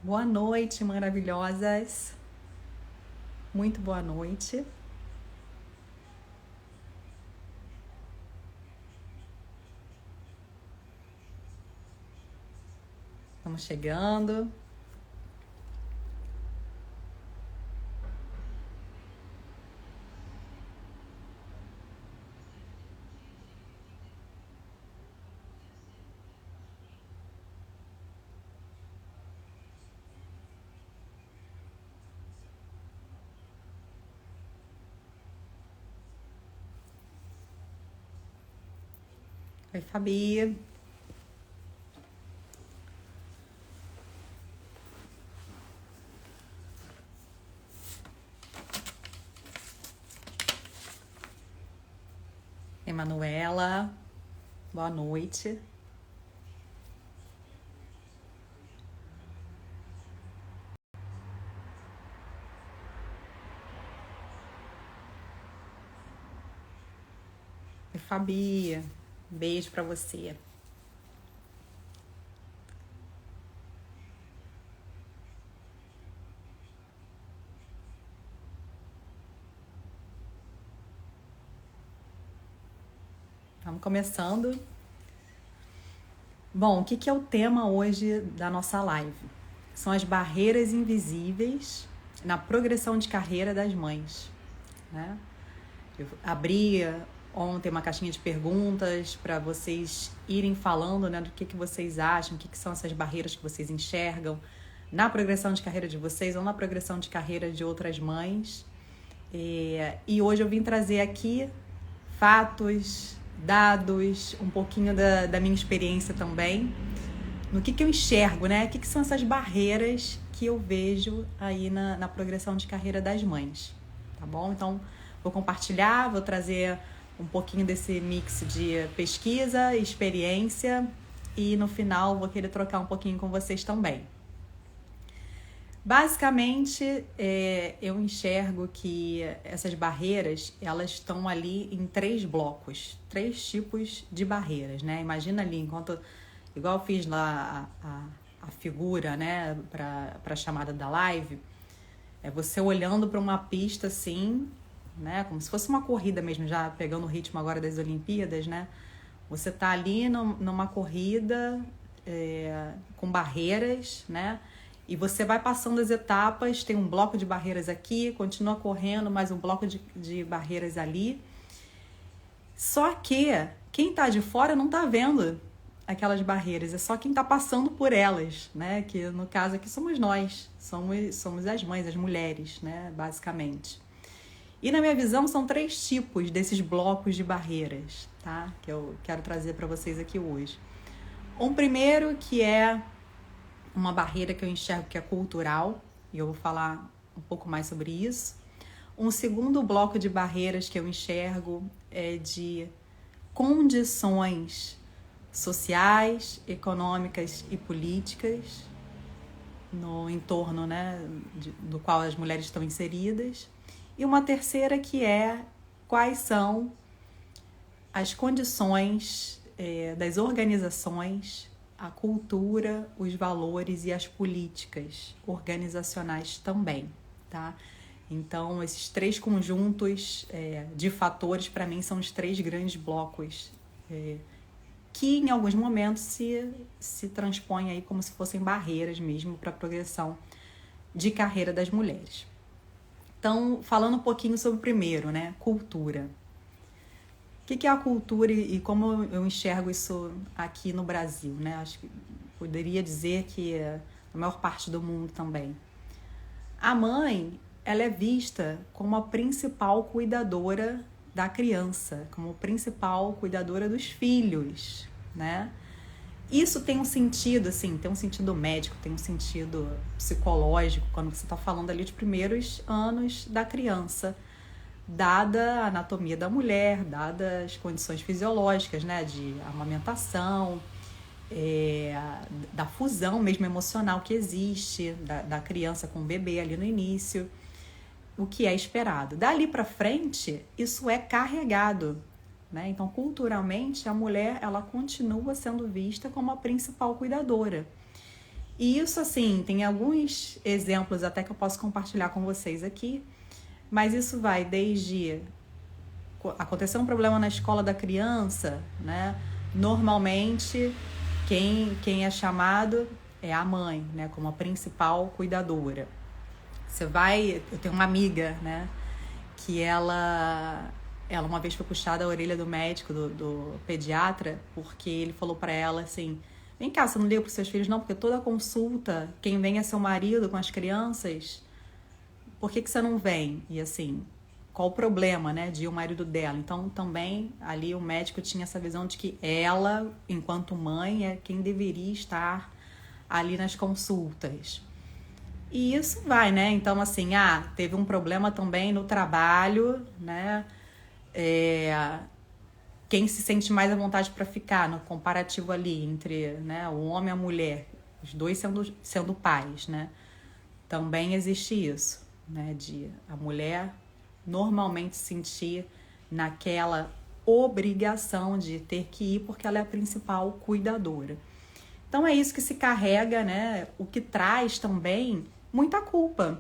Boa noite, maravilhosas. Muito boa noite. Estamos chegando. Oi, Fabi. Emanuela. Boa noite. Oi, Fabi. Beijo pra você. Vamos começando. Bom, o que é o tema hoje da nossa live? São as barreiras invisíveis na progressão de carreira das mães, né? Eu abri ontem uma caixinha de perguntas para vocês irem falando, né, do que vocês acham, o que são essas barreiras que vocês enxergam na progressão de carreira de vocês ou na progressão de carreira de outras mães. E hoje eu vim trazer aqui fatos, dados, um pouquinho da minha experiência também, no que eu enxergo, né? O que são essas barreiras que eu vejo aí na progressão de carreira das mães, tá bom? Então, vou compartilhar, vou trazer um pouquinho desse mix de pesquisa, experiência e no final vou querer trocar um pouquinho com vocês também. Basicamente, eu enxergo que essas barreiras, elas estão ali em 3 blocos, 3 tipos de barreiras, né? Imagina ali, igual eu fiz lá a figura, né, para a chamada da live, é você olhando para uma pista assim, né, como se fosse uma corrida mesmo, já pegando o ritmo agora das Olimpíadas, né? Você tá ali numa corrida com barreiras, né? E você vai passando as etapas, tem um bloco de barreiras aqui, continua correndo, mais um bloco de barreiras ali. Só que quem tá de fora não tá vendo aquelas barreiras, é só quem tá passando por elas, né? Que no caso aqui somos nós, somos as mães, as mulheres, né? Basicamente. E na minha visão são 3 tipos desses blocos de barreiras, tá? Que eu quero trazer para vocês aqui hoje. Um primeiro que é uma barreira que eu enxergo que é cultural, e eu vou falar um pouco mais sobre isso. Um segundo bloco de barreiras que eu enxergo é de condições sociais, econômicas e políticas no entorno, né, do qual as mulheres estão inseridas. E uma terceira que é quais são as condições das organizações, a cultura, os valores e as políticas organizacionais também, tá? Então, esses 3 conjuntos de fatores, para mim, são os 3 grandes blocos que, em alguns momentos, se transpõem aí como se fossem barreiras mesmo para a progressão de carreira das mulheres. Então, falando um pouquinho sobre o primeiro, né? Cultura. O que é a cultura e como eu enxergo isso aqui no Brasil, né? Acho que poderia dizer que na maior parte do mundo também. A mãe, ela é vista como a principal cuidadora da criança, como a principal cuidadora dos filhos, né? Isso tem um sentido, assim, tem um sentido médico, tem um sentido psicológico, quando você está falando ali de primeiros anos da criança, dada a anatomia da mulher, dadas as condições fisiológicas, né, de amamentação, da fusão mesmo emocional que existe da criança com o bebê ali no início, o que é esperado. Dali para frente, isso é carregado, né? Então, culturalmente, a mulher ela continua sendo vista como a principal cuidadora. E isso, assim, tem alguns exemplos até que eu posso compartilhar com vocês aqui, mas isso vai desde acontecer um problema na escola da criança, né? Normalmente, quem é chamado é a mãe, né? Como a principal cuidadora. Eu tenho uma amiga, né? Que ela uma vez foi puxada a orelha do médico, do pediatra, porque ele falou pra ela assim: vem cá, você não liga pros seus filhos não? Porque toda consulta, quem vem é seu marido com as crianças, por que você não vem? E assim, qual o problema, né, de ir o marido dela? Então, também, ali o médico tinha essa visão de que ela, enquanto mãe, é quem deveria estar ali nas consultas. E isso vai, né? Então, assim, teve um problema também no trabalho, né? Quem se sente mais à vontade para ficar no comparativo ali entre, né, o homem e a mulher, os dois sendo pais, né? Também existe isso, né? De a mulher normalmente sentir naquela obrigação de ter que ir porque ela é a principal cuidadora. Então é isso que se carrega, né? O que traz também muita culpa.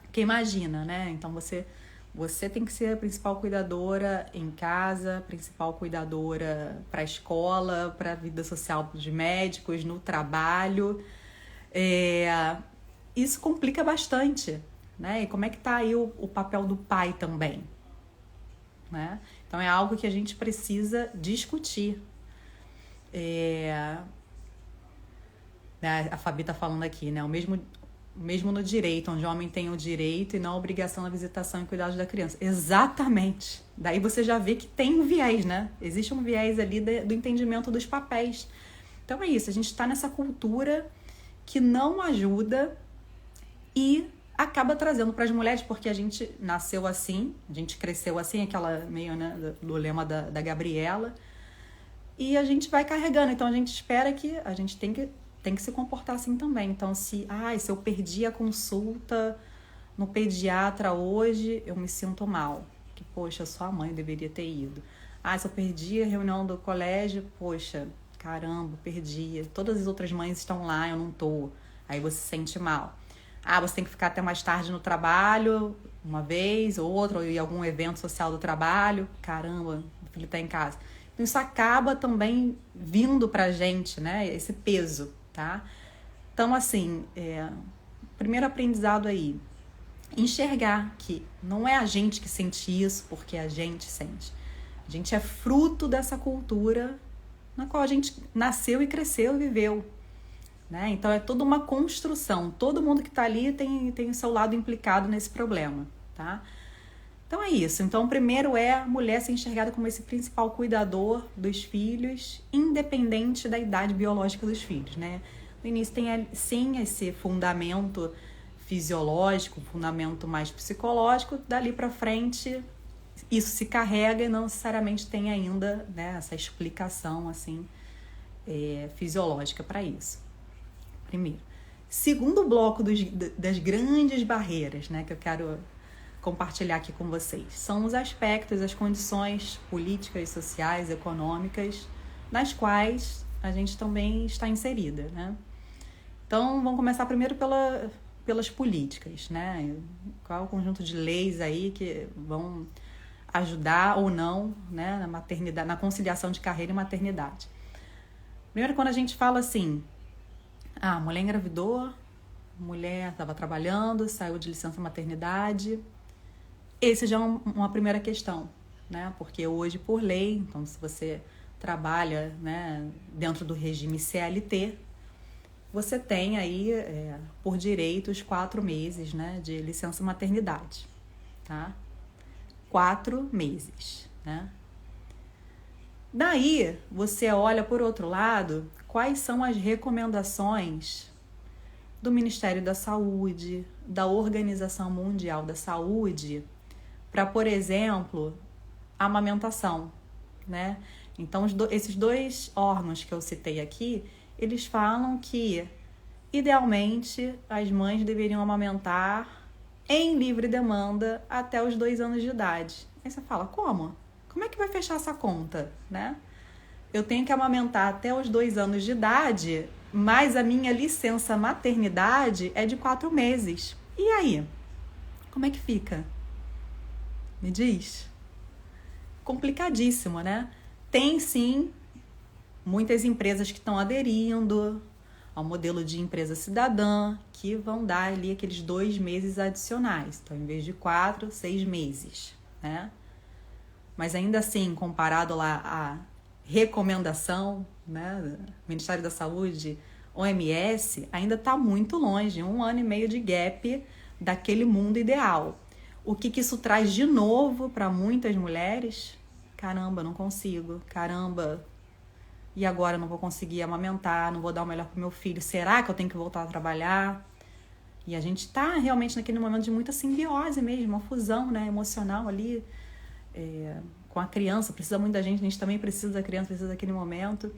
Porque imagina, né? Então você tem que ser a principal cuidadora em casa, principal cuidadora para a escola, para a vida social de médicos, no trabalho. Isso complica bastante, né? E como é que tá aí o papel do pai também, né? Então é algo que a gente precisa discutir. Né? A Fabi tá falando aqui, né? O mesmo no direito, onde o homem tem o direito e não a obrigação da visitação e cuidados da criança. Exatamente. Daí você já vê que tem um viés, né? Existe um viés ali do entendimento dos papéis. Então é isso, a gente está nessa cultura que não ajuda e acaba trazendo para as mulheres, porque a gente nasceu assim, a gente cresceu assim, aquela meio, né, do lema da Gabriela, e a gente vai carregando. Então a gente espera que a gente tem que se comportar assim também. Então se eu perdi a consulta no pediatra hoje, eu me sinto mal, que poxa, sua mãe deveria ter ido. Se eu perdi a reunião do colégio, poxa, caramba, perdi, todas as outras mães estão lá, eu não tô. Aí você se sente mal. Você tem que ficar até mais tarde no trabalho, uma vez ou outra, ou em algum evento social do trabalho. Caramba, o filho tá em casa. Então isso acaba também vindo pra gente, né? Esse peso, tá? Então, assim, primeiro aprendizado aí, enxergar que não é a gente que sente isso porque a gente sente. A gente é fruto dessa cultura na qual a gente nasceu e cresceu e viveu. Né? Então é toda uma construção, todo mundo que está ali tem o seu lado implicado nesse problema, tá? Então é isso, então primeiro é a mulher ser enxergada como esse principal cuidador dos filhos, independente da idade biológica dos filhos, né? No início tem sim esse fundamento fisiológico, fundamento mais psicológico, dali para frente isso se carrega e não necessariamente tem ainda, né, essa explicação assim, fisiológica para isso. Primeiro. Segundo bloco das grandes barreiras, né, que eu quero compartilhar aqui com vocês, são os aspectos, as condições políticas, sociais, econômicas, nas quais a gente também está inserida, né? Então, vamos começar primeiro pelas políticas, né? Qual é o conjunto de leis aí que vão ajudar ou não, né, na maternidade, na conciliação de carreira e maternidade. Primeiro, quando a gente fala assim, a mulher engravidou, mulher estava trabalhando, saiu de licença maternidade. Esse já é uma primeira questão, né? Porque hoje, por lei, então se você trabalha, né, dentro do regime CLT, você tem aí, por direito, os 4 meses, né, de licença maternidade, tá? 4 meses, né? Daí, você olha por outro lado, quais são as recomendações do Ministério da Saúde, da Organização Mundial da Saúde, para, por exemplo, a amamentação, né? Então, esses 2 órgãos que eu citei aqui, eles falam que, idealmente, as mães deveriam amamentar em livre demanda até os 2 anos de idade. Aí você fala, como? Como é que vai fechar essa conta, né? Eu tenho que amamentar até os 2 anos de idade, mas a minha licença maternidade é de 4 meses. E aí? Como é que fica? Me diz. Complicadíssimo, né? Tem sim muitas empresas que estão aderindo ao modelo de empresa cidadã, que vão dar ali aqueles 2 meses adicionais. Então, em vez de 4, 6 meses, né? Mas ainda assim, comparado lá à recomendação, né, Ministério da Saúde, OMS, ainda está muito longe, 1 ano e meio de gap daquele mundo ideal. O que isso traz de novo para muitas mulheres? Caramba, não consigo. Caramba, e agora eu não vou conseguir amamentar, não vou dar o melhor pro meu filho. Será que eu tenho que voltar a trabalhar? E a gente tá realmente naquele momento de muita simbiose mesmo, uma fusão, né, emocional ali com a criança. Precisa muito da gente, a gente também precisa da criança, precisa daquele momento.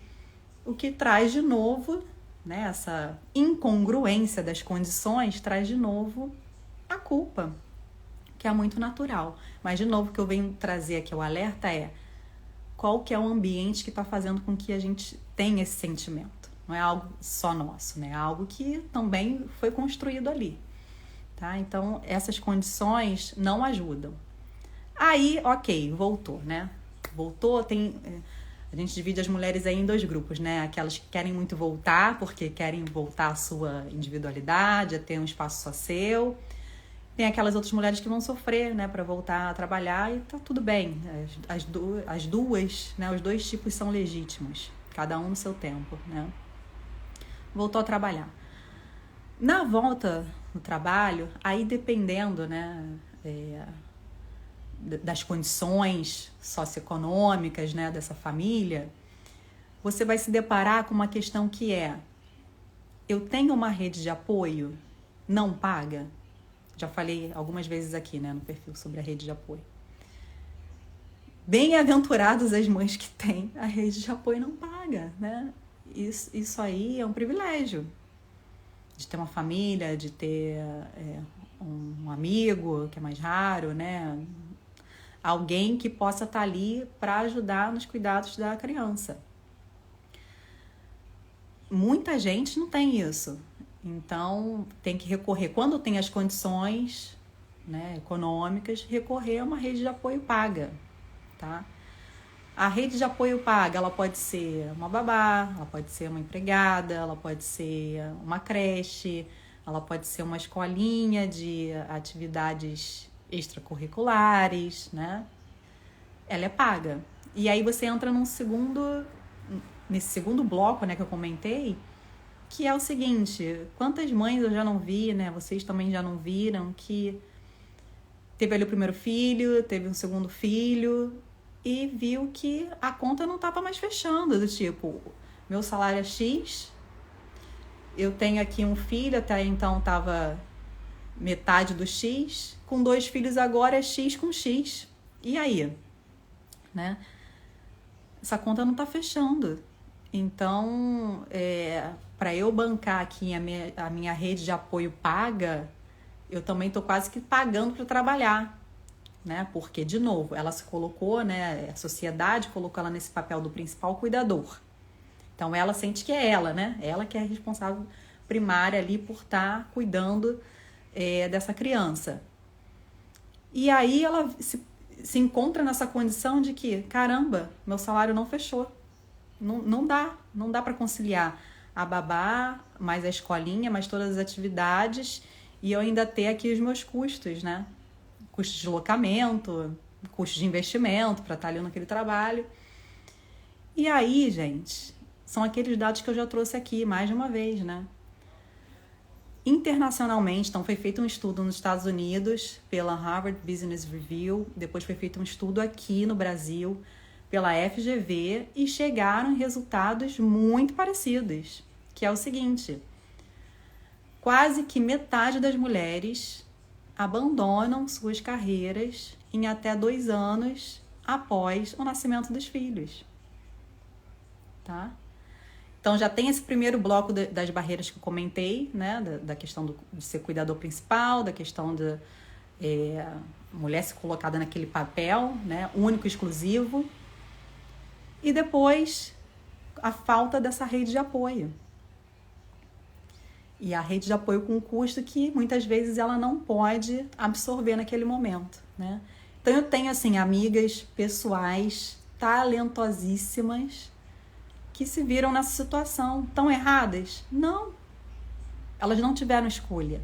O que traz de novo, né, essa incongruência das condições, traz de novo a culpa, que é muito natural. Mas, de novo, o que eu venho trazer aqui, o alerta é qual que é o ambiente que está fazendo com que a gente tenha esse sentimento. Não é algo só nosso, né? É algo que também foi construído ali, tá? Então, essas condições não ajudam. Aí, ok, voltou, né? Voltou, a gente divide as mulheres aí em 2 grupos, né? Aquelas que querem muito voltar, porque querem voltar à sua individualidade, a ter um espaço só seu. Tem aquelas outras mulheres que vão sofrer, né, para voltar a trabalhar, e tá tudo bem. As duas, né, os 2 tipos são legítimos, cada um no seu tempo, né? Voltou a trabalhar. Na volta no trabalho, aí dependendo, né, das condições socioeconômicas, né, dessa família, você vai se deparar com uma questão que é: eu tenho uma rede de apoio não paga? Já falei algumas vezes aqui, né, no perfil sobre a rede de apoio. Bem-aventuradas as mães que têm a rede de apoio não paga, né? Isso aí é um privilégio. De ter uma família, de ter um amigo, que é mais raro, né? Alguém que possa estar ali para ajudar nos cuidados da criança. Muita gente não tem isso. Então, tem que recorrer, quando tem as condições, né, econômicas, recorrer a uma rede de apoio paga, tá? A rede de apoio paga, ela pode ser uma babá, ela pode ser uma empregada, ela pode ser uma creche, ela pode ser uma escolinha de atividades extracurriculares, né? Ela é paga. E aí você entra nesse segundo bloco, né, que eu comentei, que é o seguinte: quantas mães eu já não vi, né? Vocês também já não viram, que teve ali o primeiro filho, teve um segundo filho e viu que a conta não estava mais fechando, do tipo, meu salário é X, eu tenho aqui um filho, até então estava metade do X, com 2 filhos agora é X com X. E aí? Né? Essa conta não está fechando. Então, para eu bancar aqui a minha rede de apoio paga, eu também estou quase que pagando para trabalhar, né? Porque, de novo, ela se colocou, né? A sociedade colocou ela nesse papel do principal cuidador. Então, ela sente que é ela, né? Ela que é a responsável primária ali por estar cuidando dessa criança. E aí ela se encontra nessa condição de que, caramba, meu salário não fechou. Não dá para conciliar a babá, mais a escolinha, mais todas as atividades, e eu ainda ter aqui os meus custos, né? Custos de deslocamento, custos de investimento para estar ali naquele trabalho. E aí, gente, são aqueles dados que eu já trouxe aqui mais de uma vez, né? Internacionalmente, então, foi feito um estudo nos Estados Unidos pela Harvard Business Review, depois foi feito um estudo aqui no Brasil pela FGV e chegaram em resultados muito parecidos, que é o seguinte: quase que metade das mulheres abandonam suas carreiras em até 2 anos após o nascimento dos filhos, tá? Então, já tem esse primeiro bloco das barreiras que eu comentei, né? Da questão de ser cuidador principal, da questão da mulher ser colocada naquele papel, né? Único, exclusivo. E depois, a falta dessa rede de apoio. E a rede de apoio com custo que muitas vezes ela não pode absorver naquele momento, né? Então eu tenho assim amigas pessoais talentosíssimas que se viram nessa situação. Tão erradas? Não. Elas não tiveram escolha,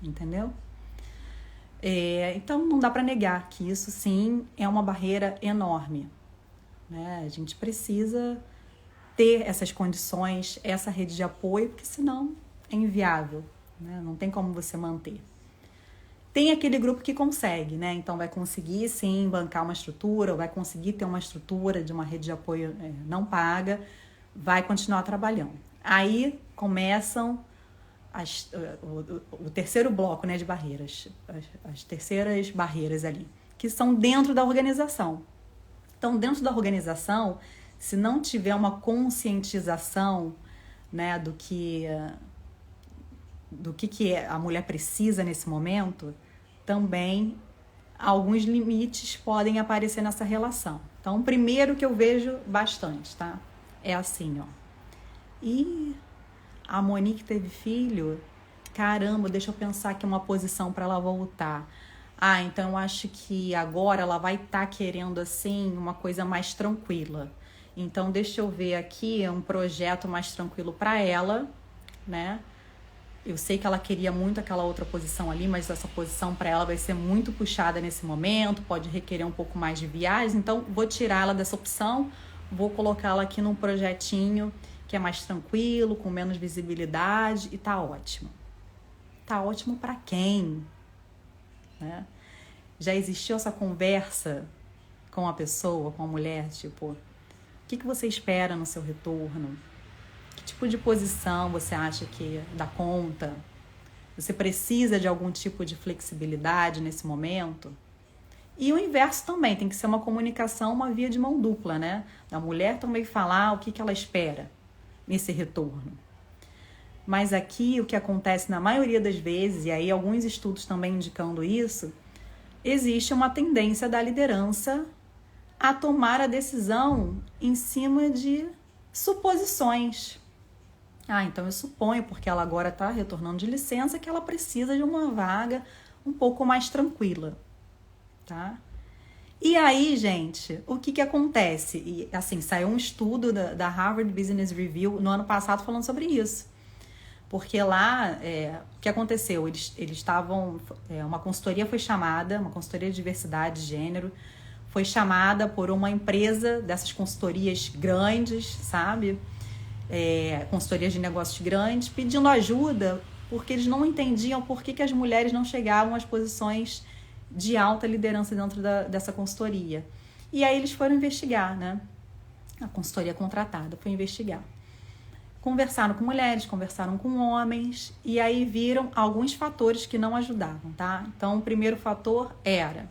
entendeu? Então não dá para negar que isso sim é uma barreira enorme, né? A gente precisa ter essas condições, essa rede de apoio, porque senão é inviável, né? Não tem como você manter. Tem aquele grupo que consegue, né? Então vai conseguir sim bancar uma estrutura, vai conseguir ter uma estrutura de uma rede de apoio não paga, vai continuar trabalhando. Aí começam o terceiro bloco, né, de barreiras, as terceiras barreiras ali, que são dentro da organização. Então, dentro da organização, se não tiver uma conscientização, né, do que a mulher precisa nesse momento, também alguns limites podem aparecer nessa relação. Então, o primeiro que eu vejo bastante, tá? É assim, ó. E a Monique teve filho, caramba, deixa eu pensar aqui uma posição para ela voltar. Então eu acho que agora ela vai estar querendo assim uma coisa mais tranquila. Então deixa eu ver aqui um projeto mais tranquilo para ela, né? Eu sei que ela queria muito aquela outra posição ali, mas essa posição para ela vai ser muito puxada nesse momento, pode requerer um pouco mais de viagem, então vou tirar ela dessa opção, vou colocá-la aqui num projetinho que é mais tranquilo, com menos visibilidade e tá ótimo. Tá ótimo para quem? Né? Já existiu essa conversa com a pessoa, com a mulher, tipo, o que você espera no seu retorno? Que tipo de posição você acha que dá conta? Você precisa de algum tipo de flexibilidade nesse momento? E o inverso também, tem que ser uma comunicação, uma via de mão dupla, né? A mulher também falar o que ela espera nesse retorno. Mas aqui o que acontece na maioria das vezes, e aí alguns estudos também indicando isso, existe uma tendência da liderança a tomar a decisão em cima de suposições. Então eu suponho, porque ela agora está retornando de licença, que ela precisa de uma vaga um pouco mais tranquila, tá? E aí, gente, o que acontece? E assim, saiu um estudo da Harvard Business Review no ano passado falando sobre isso. Porque lá, o que aconteceu? Eles estavam, uma consultoria foi chamada, uma consultoria de diversidade de gênero, foi chamada por uma empresa dessas consultorias grandes, sabe? Consultorias de negócios grandes, pedindo ajuda, porque eles não entendiam por que as mulheres não chegavam às posições de alta liderança dentro dessa consultoria. E aí eles foram investigar, né? A consultoria contratada foi investigar. Conversaram com mulheres, conversaram com homens, e aí viram alguns fatores que não ajudavam, tá? Então, o primeiro fator era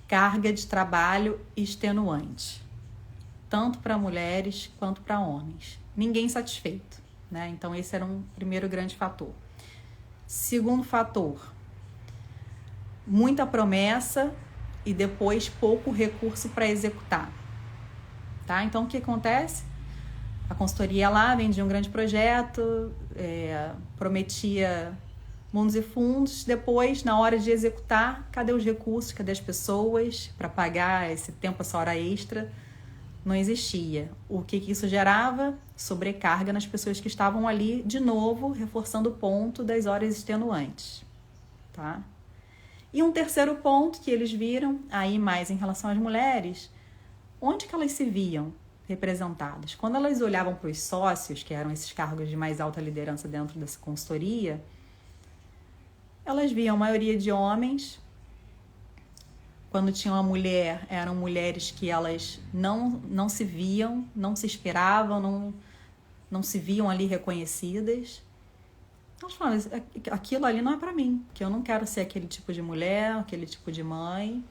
carga de trabalho extenuante, tanto para mulheres quanto para homens. Ninguém satisfeito, né? Então, esse era um primeiro grande fator. Segundo fator, muita promessa e depois pouco recurso para executar, tá? Então, o que acontece? A consultoria lá vendia um grande projeto, prometia mundos e fundos, depois, na hora de executar, cadê os recursos, cadê as pessoas para pagar esse tempo, essa hora extra? Não existia. O que isso gerava? Sobrecarga nas pessoas que estavam ali, de novo, reforçando o ponto das horas extenuantes, tá? E um terceiro ponto que eles viram, aí mais em relação às mulheres, onde que elas se viam representadas? Quando elas olhavam para os sócios, que eram esses cargos de mais alta liderança dentro dessa consultoria, elas viam a maioria de homens. Quando tinha uma mulher, eram mulheres que elas não se viam, não se esperavam, não se viam ali reconhecidas. Elas falavam, aquilo ali não é para mim, que eu não quero ser aquele tipo de mulher, aquele tipo de mãe.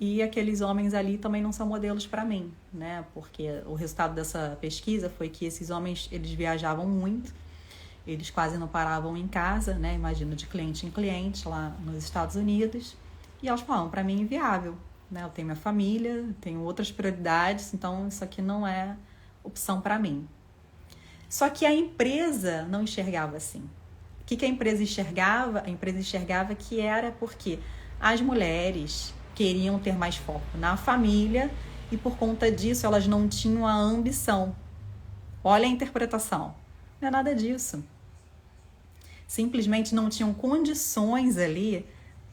E aqueles homens ali também não são modelos para mim, né? Porque o resultado dessa pesquisa foi que esses homens, eles viajavam muito, eles quase não paravam em casa, né? Imagino, de cliente em cliente lá nos Estados Unidos. E elas falavam, para mim é inviável, né? Eu tenho minha família, tenho outras prioridades, então isso aqui não é opção para mim. Só que a empresa não enxergava assim. O que a empresa enxergava? A empresa enxergava que era porque as mulheres queriam ter mais foco na família e por conta disso elas não tinham a ambição. Olha a interpretação. Não é nada disso. Simplesmente não tinham condições ali,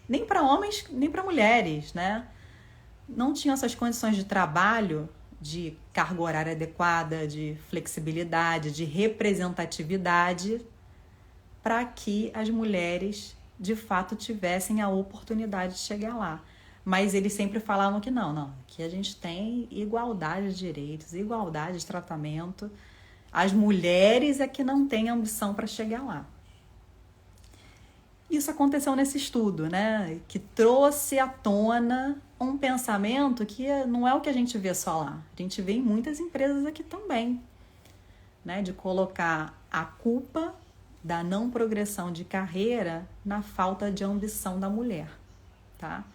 nem para homens, nem para mulheres, né? Não tinham essas condições de trabalho, de carga horária adequada, de flexibilidade, de representatividade, para que as mulheres, de fato, tivessem a oportunidade de chegar lá. Mas eles sempre falavam que não, que a gente tem igualdade de direitos, igualdade de tratamento. As mulheres é que não têm ambição para chegar lá. Isso aconteceu nesse estudo, né? Que trouxe à tona um pensamento que não é o que a gente vê só lá. A gente vê em muitas empresas aqui também, né? De colocar a culpa da não progressão de carreira na falta de ambição da mulher, tá?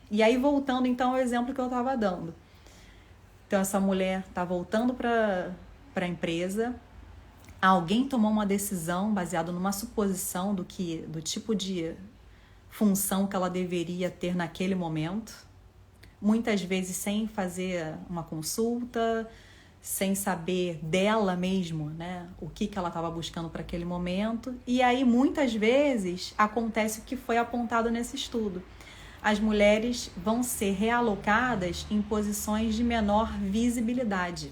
E aí, voltando então ao exemplo que eu estava dando. Então, essa mulher está voltando para a empresa, alguém tomou uma decisão baseada numa suposição do tipo de função que ela deveria ter naquele momento, muitas vezes sem fazer uma consulta, sem saber dela mesmo, né, o que ela estava buscando para aquele momento. E aí, muitas vezes, acontece o que foi apontado nesse estudo. As mulheres vão ser realocadas em posições de menor visibilidade.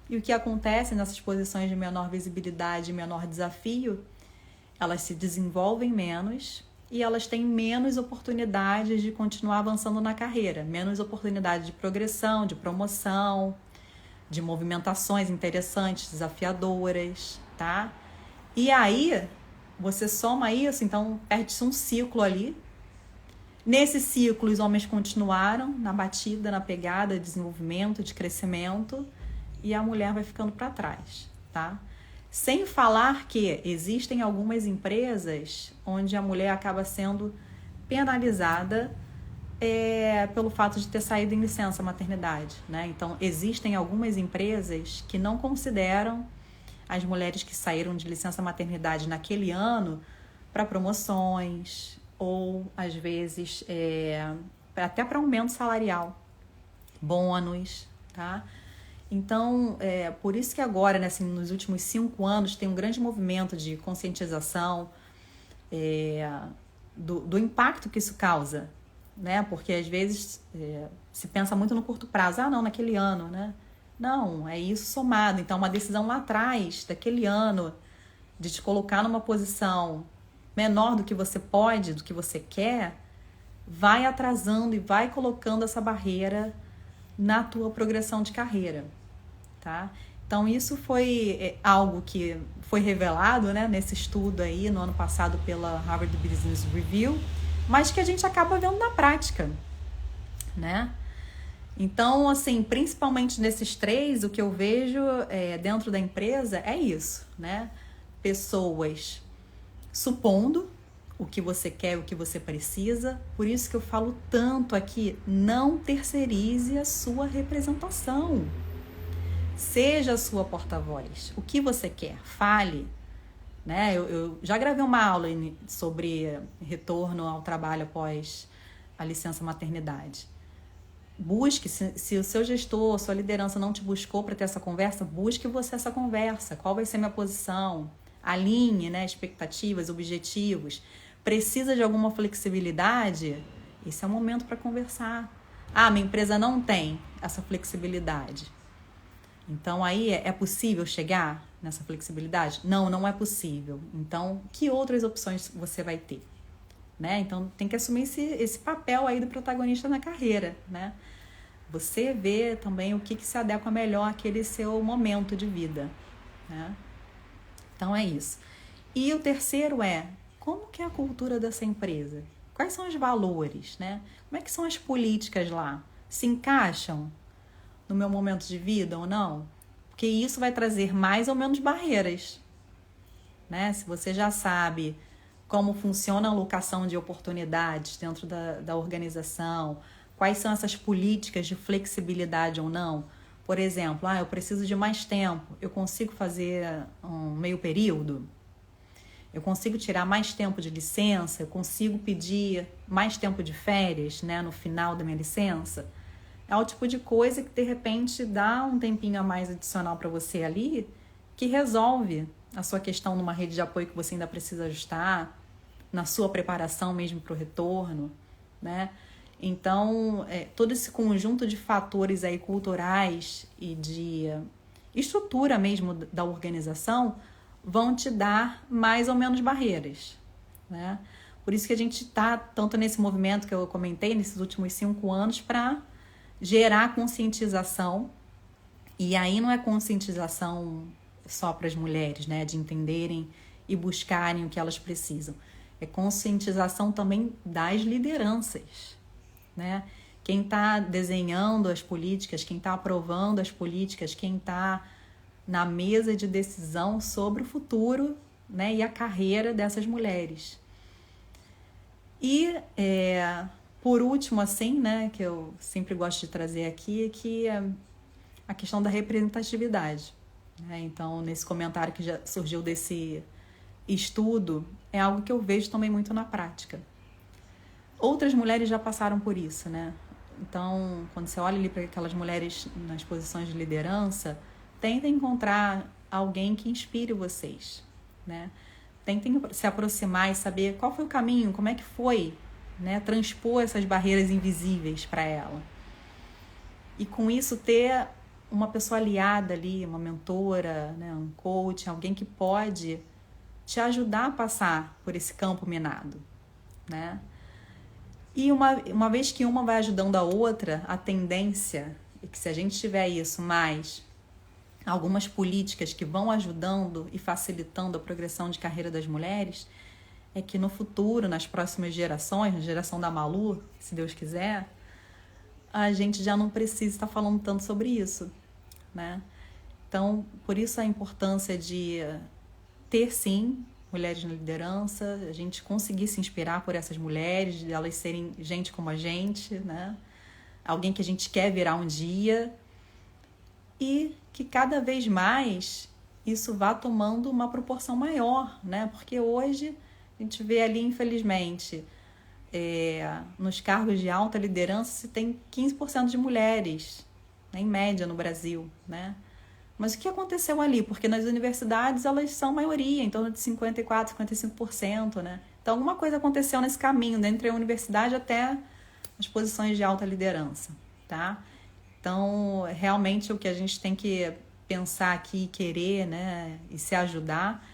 E o que acontece nessas posições de menor visibilidade e menor desafio? Elas se desenvolvem menos e elas têm menos oportunidades de continuar avançando na carreira, menos oportunidade de progressão, de promoção, de movimentações interessantes, desafiadoras, tá? E aí, você soma isso, então perde-se um ciclo ali. Nesse ciclo, os homens continuaram na batida, na pegada de desenvolvimento, de crescimento, e a mulher vai ficando para trás, tá? Sem falar que existem algumas empresas onde a mulher acaba sendo penalizada pelo fato de ter saído em licença maternidade, né? Então, existem algumas empresas que não consideram as mulheres que saíram de licença maternidade naquele ano para promoções ou, às vezes, até para aumento salarial, bônus, tá? Então, por isso que agora, né, assim, nos últimos 5 anos, tem um grande movimento de conscientização do impacto que isso causa, né? Porque às vezes se pensa muito no curto prazo. Ah, não, naquele ano, né? Não, é isso somado. Então, uma decisão lá atrás, daquele ano, de te colocar numa posição menor do que você pode, do que você quer, vai atrasando e vai colocando essa barreira na tua progressão de carreira, tá? Então, isso foi algo que foi revelado, né, nesse estudo aí no ano passado pela Harvard Business Review, mas que a gente acaba vendo na prática, né? Então, assim, principalmente nesses 3, o que eu vejo dentro da empresa é isso, né? Pessoas supondo o que você quer, o que você precisa. Por isso que eu falo tanto aqui, não terceirize a sua representação. Seja a sua porta-voz. O que você quer? Fale. Né? Eu já gravei uma aula sobre retorno ao trabalho após a licença maternidade. Busque, se o seu gestor, sua liderança não te buscou para ter essa conversa, busque você essa conversa. Qual vai ser a minha posição? Alinhe, né, expectativas, objetivos. Precisa de alguma flexibilidade? Esse é o momento para conversar. Ah, minha empresa não tem essa flexibilidade. Então, aí é possível chegar nessa flexibilidade? Não, não é possível. Então, que outras opções você vai ter? Né? Então, tem que assumir esse papel aí do protagonista na carreira, né? Você vê também o que se adequa melhor àquele seu momento de vida, né? Então, é isso. E o terceiro como que é a cultura dessa empresa? Quais são os valores, né? Como é que são as políticas lá? Se encaixam no meu momento de vida ou não? Porque isso vai trazer mais ou menos barreiras, né? Se você já sabe como funciona a alocação de oportunidades dentro da organização, quais são essas políticas de flexibilidade ou não, Por exemplo, eu preciso de mais tempo, eu consigo fazer um meio período? Eu consigo tirar mais tempo de licença? Eu consigo pedir mais tempo de férias, né, no final da minha licença? É o tipo de coisa que, de repente, dá um tempinho a mais adicional para você ali, que resolve a sua questão numa rede de apoio que você ainda precisa ajustar, na sua preparação mesmo para o retorno, né? Então, todo esse conjunto de fatores aí culturais e de estrutura mesmo da organização vão te dar mais ou menos barreiras, né? Por isso que a gente está tanto nesse movimento que eu comentei nesses últimos 5 anos para gerar conscientização. E aí não é conscientização só para as mulheres, né? De entenderem e buscarem o que elas precisam. É conscientização também das lideranças, né? Quem está desenhando as políticas, quem está aprovando as políticas, quem está na mesa de decisão sobre o futuro, né, e a carreira dessas mulheres. E, por último, assim, né, que eu sempre gosto de trazer aqui, é que a questão da representatividade, né? Então, nesse comentário que já surgiu desse estudo, é algo que eu vejo também muito na prática. Outras mulheres já passaram por isso, né? Então, quando você olha ali para aquelas mulheres nas posições de liderança, tentem encontrar alguém que inspire vocês, né? Tentem se aproximar e saber qual foi o caminho, como é que foi, né? Transpor essas barreiras invisíveis para ela. E com isso ter uma pessoa aliada ali, uma mentora, né? Um coach, alguém que pode te ajudar a passar por esse campo minado, né? E uma vez que uma vai ajudando a outra, a tendência é que se a gente tiver isso, mais algumas políticas que vão ajudando e facilitando a progressão de carreira das mulheres, é que no futuro, nas próximas gerações, na geração da Malu, se Deus quiser, a gente já não precisa estar falando tanto sobre isso, né? Então, por isso a importância de ter, sim, mulheres na liderança, a gente conseguir se inspirar por essas mulheres, de elas serem gente como a gente, né? Alguém que a gente quer virar um dia, e que cada vez mais isso vá tomando uma proporção maior, né? Porque hoje a gente vê ali, infelizmente, nos cargos de alta liderança se tem 15% de mulheres, né, em média no Brasil, né? Mas o que aconteceu ali? Porque nas universidades elas são maioria, em torno de 54%, 55%, né? Então alguma coisa aconteceu nesse caminho, entre a universidade até as posições de alta liderança, tá? Então, realmente o que a gente tem que pensar aqui, querer, né, e se ajudar,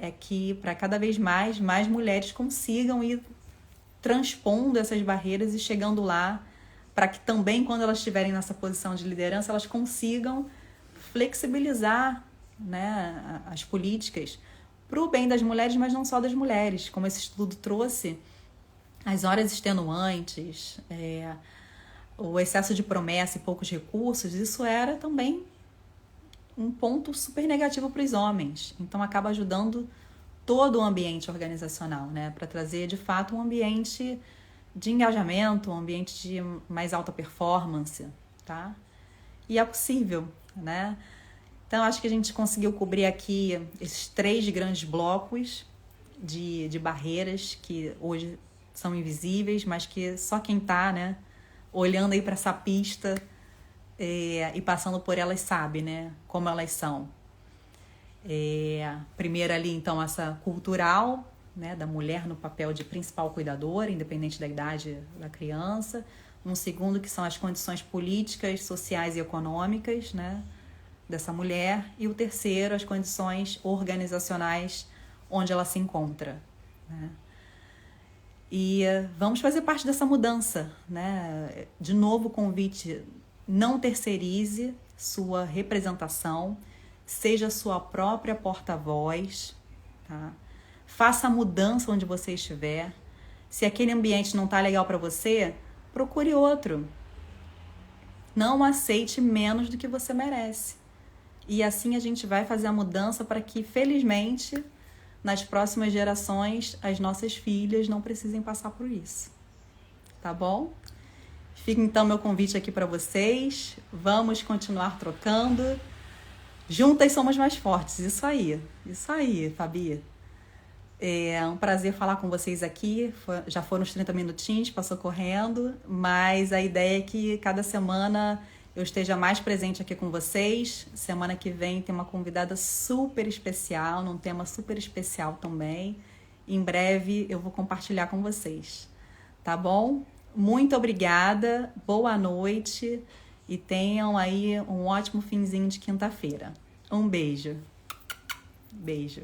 é que para cada vez mais mulheres consigam ir transpondo essas barreiras e chegando lá, para que também, quando elas estiverem nessa posição de liderança, elas consigam flexibilizar, né, as políticas para o bem das mulheres, mas não só das mulheres. Como esse estudo trouxe, as horas extenuantes, o excesso de promessa e poucos recursos, isso era também um ponto super negativo para os homens. Então, acaba ajudando todo o ambiente organizacional, né, para trazer, de fato, um ambiente de engajamento, um ambiente de mais alta performance, tá? E é possível, né? Então, acho que a gente conseguiu cobrir aqui esses 3 grandes blocos de barreiras que hoje são invisíveis, mas que só quem está, né, olhando aí para essa pista e passando por elas sabe, né, como elas são. Primeiro ali, então, essa cultural, né, da mulher no papel de principal cuidadora, independente da idade da criança. Um segundo, que são as condições políticas, sociais e econômicas, né, dessa mulher. E o terceiro, as condições organizacionais onde ela se encontra, né? E vamos fazer parte dessa mudança, né? De novo, o convite: não terceirize sua representação, seja sua própria porta-voz, tá? Faça a mudança onde você estiver. Se aquele ambiente não está legal para você, procure outro. Não aceite menos do que você merece. E assim a gente vai fazer a mudança para que, felizmente, nas próximas gerações, as nossas filhas não precisem passar por isso. Tá bom? Fica então meu convite aqui para vocês. Vamos continuar trocando. Juntas somos mais fortes. Isso aí, Fabi. É um prazer falar com vocês aqui. Já foram uns 30 minutinhos, passou correndo, mas a ideia é que cada semana eu esteja mais presente aqui com vocês. Semana que vem tem uma convidada super especial, num tema super especial também. Em breve eu vou compartilhar com vocês, tá bom? Muito obrigada, boa noite e tenham aí um ótimo finzinho de quinta-feira. Um beijo. Beijo.